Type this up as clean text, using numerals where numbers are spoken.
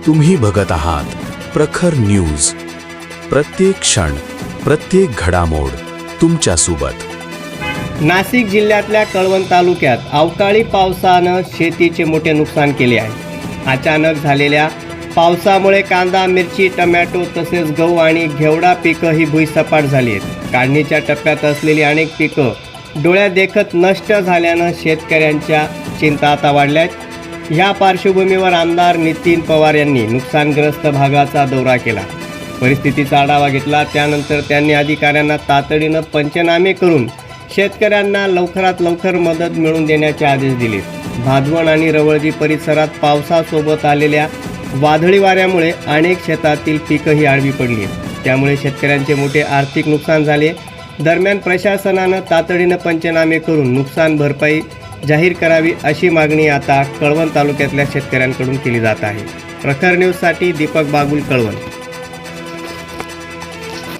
तुम्ही बघत आहात प्रखर न्यूज. प्रत्येक क्षण, प्रत्येक घडामोड तुमच्या सोबत. नाशिक जिल्ह्यातल्या कळवण तालुक्यात अवकाळी पावसानं शेतीचे मोठे नुकसान केले आहे. अचानक झालेल्या पावसामुळे कांदा, मिरची, टमॅटो तसेच गहू आणि घेवडा पिकं ही भुईसपाट झाली आहेत. काढणीच्या टप्प्यात असलेली अनेक पिकं डोळ्यादेखत नष्ट झाल्यानं शेतकऱ्यांच्या चिंता आता वाढल्या आहेत. ह्या पार्श्वभूमीवर आमदार नितीन पवार यांनी नुकसानग्रस्त भागाचा दौरा केला, परिस्थितीचा आढावा घेतला. त्यानंतर त्यांनी अधिकाऱ्यांना तातडीनं पंचनामे करून शेतकऱ्यांना लवकरात लवकर मदत मिळवून देण्याचे आदेश दिले. भादवण आणि रवळजी परिसरात पावसासोबत आलेल्या वादळी वाऱ्यामुळे अनेक शेतातील पिकंही आडवी पडली, त्यामुळे शेतकऱ्यांचे मोठे आर्थिक नुकसान झाले. दरम्यान प्रशासनानं तातडीनं पंचनामे करून नुकसान भरपाई जाहीर करावी अशी मागणी आता कळवण तालुक्यातल्या शेतकऱ्यांकडून केली जात आहे. प्रखर न्यूजसाठी दीपक बागुल, कळवण.